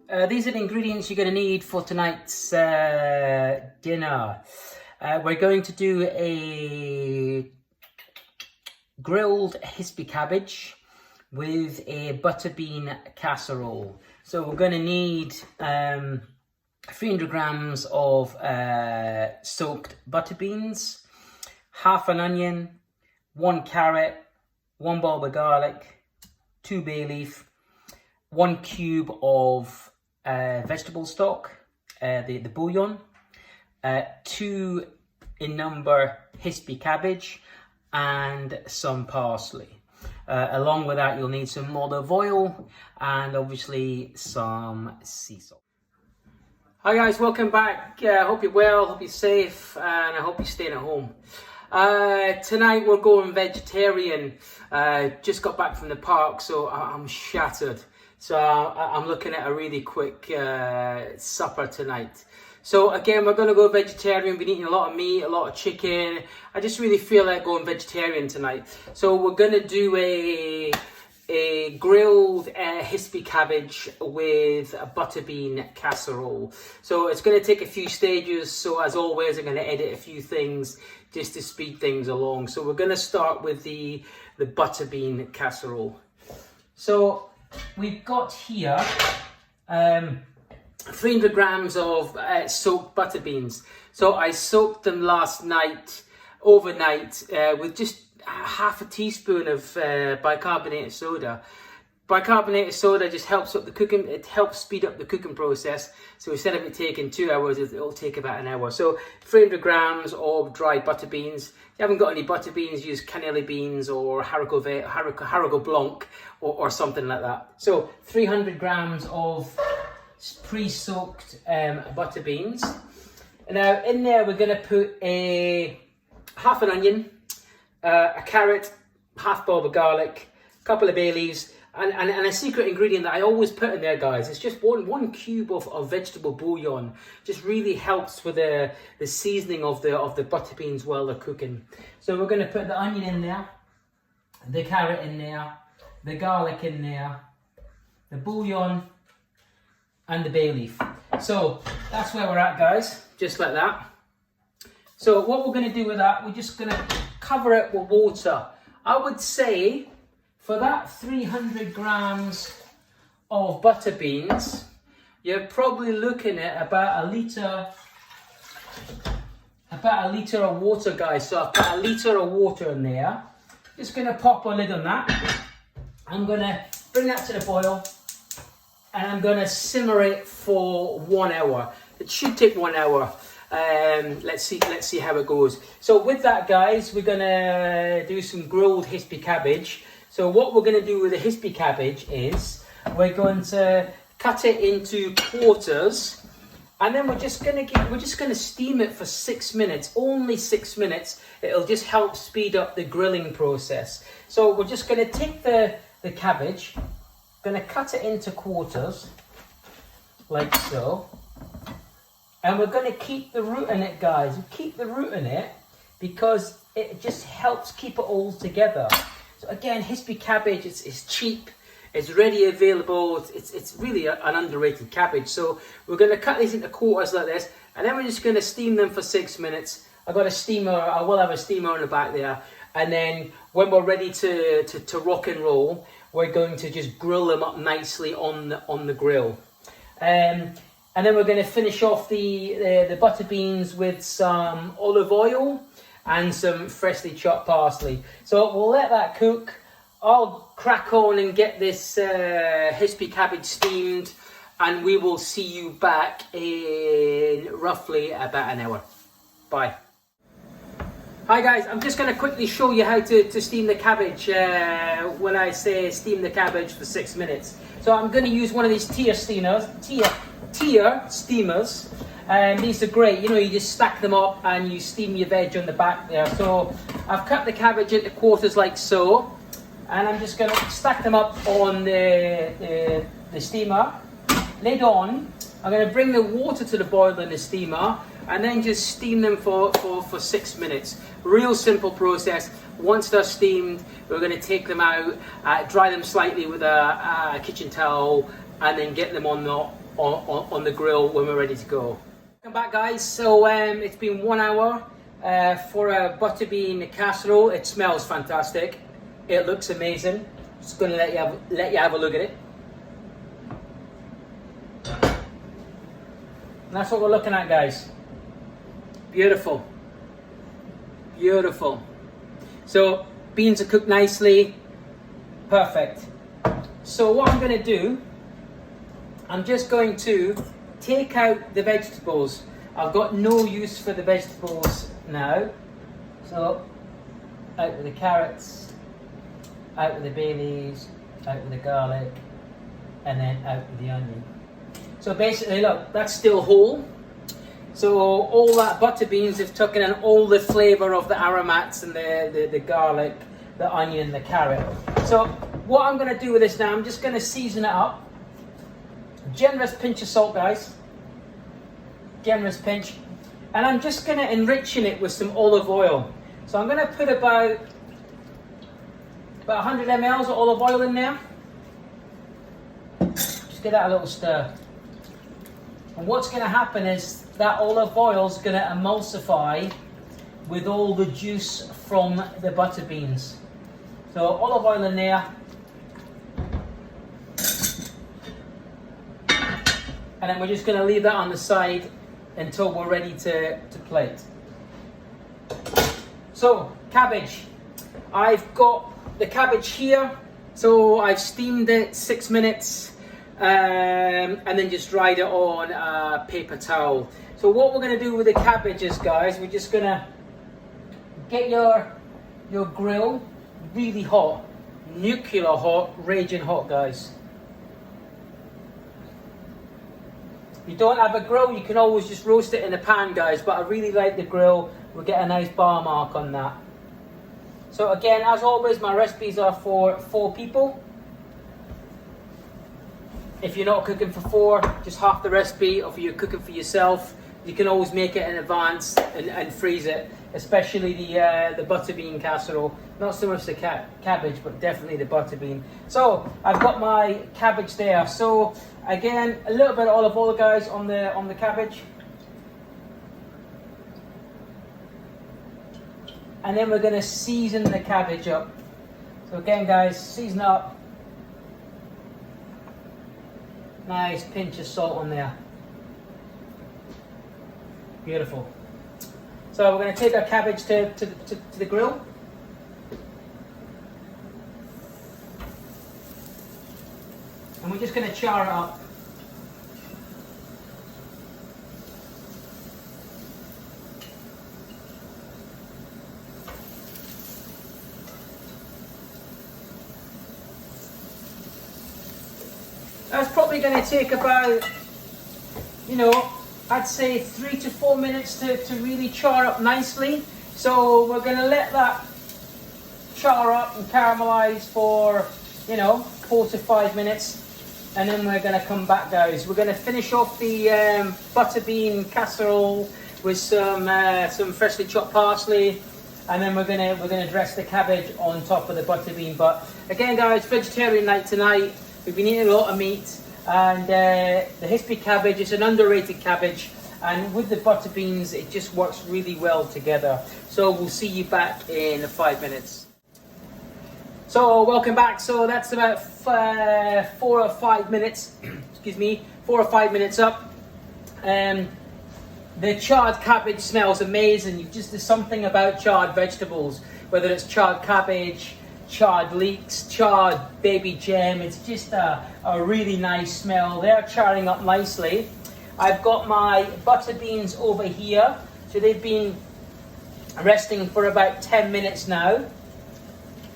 These are the ingredients you're going to need for tonight's dinner. We're going to do a grilled Hispy cabbage with a butterbean casserole. So we're going to need 300 grams of soaked butter beans, half an onion, 1 carrot, 1 bulb of garlic, 2 bay leaf, 1 cube of vegetable stock, the bouillon, 2 in number Hispy cabbage, and some parsley. Along with that, you'll need some olive oil and obviously some sea salt. Hi guys, welcome back. I hope you're well, hope you're safe, and I hope you're staying at home. Tonight we're going vegetarian. Just got back from the park, so I'm shattered. So I'm looking at a really quick supper tonight. So again, we're going to go vegetarian. We've been eating a lot of meat, a lot of chicken. I just really feel like going vegetarian tonight. So we're going to do a grilled Hispy cabbage with a butterbean casserole. So it's going to take a few stages. So as always, I'm going to edit a few things just to speed things along. So we're going to start with the butterbean casserole. So we've got here 300 grams of soaked butter beans. So I soaked them last night, overnight, with just half a teaspoon of bicarbonated soda. Bicarbonated soda just helps up the cooking. It helps speed up the cooking process. So instead of it taking 2 hours, it'll take about an hour. So 300 grams of dried butter beans. If you haven't got any butter beans, use cannella beans or haricot blanc or something like that. So 300 grams of pre-soaked butter beans. Now in there we're going to put half an onion, a carrot, half bulb of garlic, a couple of bay leaves, and a secret ingredient that I always put in there, guys. It's just one cube of vegetable bouillon. Just really helps with the seasoning of the butter beans while they're cooking. So we're going to put the onion in there, the carrot in there, the garlic in there, the bouillon, and the bay leaf. So that's where we're at, guys, just like that. So what we're going to do with that, we're just going to cover it with water. I would say for that 300 grams of butter beans, you're probably looking at about a litre of water, guys. So I've put a litre of water in there. Just going to pop a lid on that. I'm going to bring that to the boil, and I'm going to simmer it for 1 hour. It should take 1 hour. Let's see how it goes. So with that, guys, we're going to do some grilled Hispy cabbage. So what we're going to do with the Hispy cabbage is we're going to cut it into quarters, and then we're just going to steam it for 6 minutes. Only 6 minutes. It'll just help speed up the grilling process. So we're just going to take the cabbage, going to cut it into quarters like so, and we're going to keep the root in it, guys. We keep the root in it because it just helps keep it all together. So again, Hispy cabbage, it's cheap, it's ready available, it's really an underrated cabbage. So we're going to cut these into quarters like this, and then we're just going to steam them for 6 minutes. I've got a steamer, I will have a steamer in the back there, and then when we're ready to rock and roll, we're going to just grill them up nicely on the grill. And then we're going to finish off the butter beans with some olive oil and some freshly chopped parsley. So we'll let that cook. I'll crack on and get this Hispy cabbage steamed, and we will see you back in roughly about an hour. Bye. Hi guys, I'm just going to quickly show you how to steam the cabbage when I say steam the cabbage for 6 minutes. So I'm going to use one of these tier steamers. These are great, you know, you just stack them up and you steam your veg on the back there. So I've cut the cabbage into quarters like so, and I'm just going to stack them up on the steamer, lid on. I'm going to bring the water to the boil in the steamer and then just steam them for 6 minutes. Real simple process. Once they're steamed, we're going to take them out, dry them slightly with a kitchen towel, and then get them on on the grill when we're ready to go. Welcome back, guys. So it's been 1 hour for a butter bean casserole. It smells fantastic. It looks amazing. Just going to let you have a look at it. And that's what we're looking at, guys. Beautiful. Beautiful. So beans are cooked nicely. Perfect. So what I'm going to do, I'm just going to take out the vegetables. I've got no use for the vegetables now. So out with the carrots, out with the bay leaves, out with the garlic, and then out with the onion. So basically, look, that's still whole. So all that butter beans have taken in all the flavour of the aromats and the garlic, the onion, the carrot. So what I'm going to do with this now, I'm just going to season it up. Generous pinch of salt, guys. Generous pinch. And I'm just going to enrich it with some olive oil. So I'm going to put about 100 ml of olive oil in there. Just give that a little stir. And what's going to happen is that olive oil is going to emulsify with all the juice from the butter beans. So olive oil in there. And then we're just going to leave that on the side until we're ready to plate. So cabbage. I've got the cabbage here. So I've steamed it 6 minutes. And then just dried it on a paper towel. So what we're going to do with the cabbages, guys, we're just going to get your grill really hot, nuclear hot, raging hot, guys. If you don't have a grill, you can always just roast it in a pan, guys, but I really like the grill. We'll get a nice bar mark on that. So again, as always, my recipes are for 4 people. If you're not cooking for 4, just half the recipe, or if you're cooking for yourself, you can always make it in advance and freeze it, especially the butter bean casserole. Not so much the cabbage, but definitely the butter bean. So I've got my cabbage there. So again, a little bit of olive oil, guys, on the cabbage. And then we're going to season the cabbage up. So again, guys, season up. Nice pinch of salt on there. Beautiful. So we're going to take our cabbage to the grill. And we're just going to char it up. That's probably going to take about, I'd say 3 to 4 minutes to really char up nicely. So we're going to let that char up and caramelize for, 4 to 5 minutes. And then we're going to come back, guys. We're going to finish off the butter bean casserole with some freshly chopped parsley. And then we're gonna dress the cabbage on top of the butter bean. But again, guys, vegetarian night tonight. We've been eating a lot of meat, and the Hispy cabbage is an underrated cabbage, and with the butter beans it just works really well together. So we'll see you back in 5 minutes. So welcome back. So that's about 4 or 5 minutes, excuse me, 4 or 5 minutes up. The charred cabbage smells amazing. There's something about charred vegetables, whether it's charred cabbage, charred leeks, charred baby gem. It's just a really nice smell. They're charring up nicely. I've got my butter beans over here. So they've been resting for about 10 minutes now.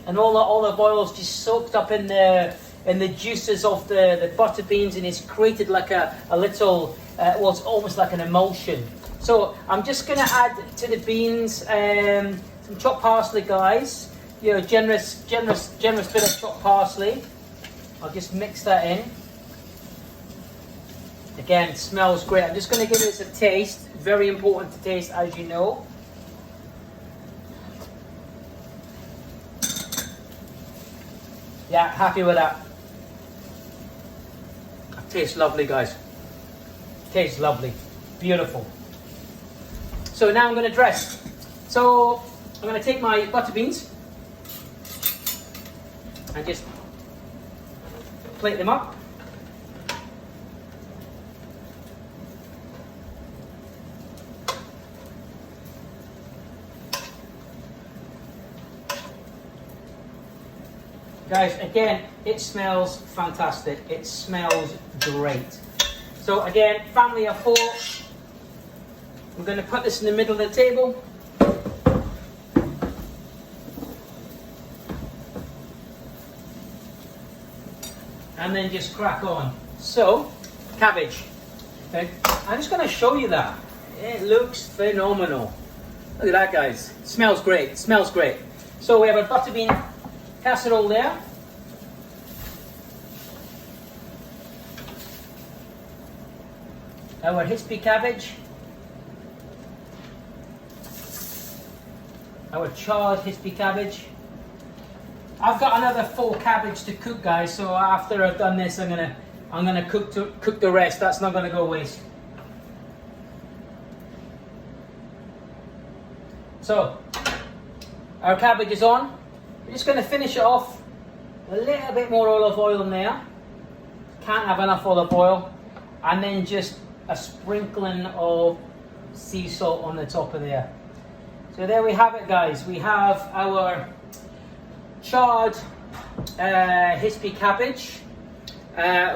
And all the olive oil's just soaked up in the juices of the butter beans, and it's created like a little, well, it's almost like an emulsion. So I'm just going to add to the beans some chopped parsley, guys. Generous bit of chopped parsley. I'll just mix that in. Again, it smells great. I'm just going to give this a taste. Very important to taste, as you know. Yeah, happy with that. It tastes lovely, guys. Tastes lovely. Beautiful. So now I'm going to dress. So I'm going to take my butter beans and just plate them up. Guys, again, it smells fantastic. It smells great. So again, family of 4. I'm going to put this in the middle of the table. And then just crack on. So, cabbage. Okay. I'm just going to show you that. It looks phenomenal. Look at that, guys. It smells great. It smells great. So we have a butter bean casserole there. Our Hispy cabbage. Our charred Hispy cabbage. I've got another 4 cabbage to cook, guys. So after I've done this, I'm gonna cook the rest. That's not gonna go waste. So our cabbage is on. We're just gonna finish it off. A little bit more olive oil in there. Can't have enough olive oil, and then just a sprinkling of sea salt on the top of there. So there we have it, guys. We have our charred Hispy cabbage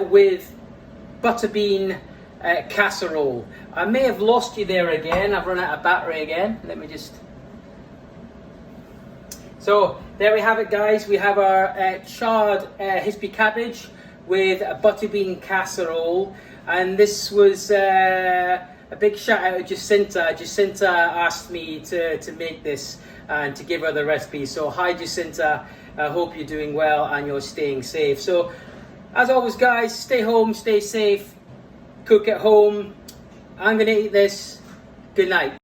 with butter bean casserole. I may have lost you there again. I've run out of battery again. Let me just... So there we have it, guys. We have our charred Hispy cabbage with a butter bean casserole. And this was a big shout out to Jacinta. Jacinta asked me to make this and to give her the recipe. So hi Jacinta, I hope you're doing well and you're staying safe. So as always, guys, stay home, stay safe, cook at home. I'm gonna eat this. Good night.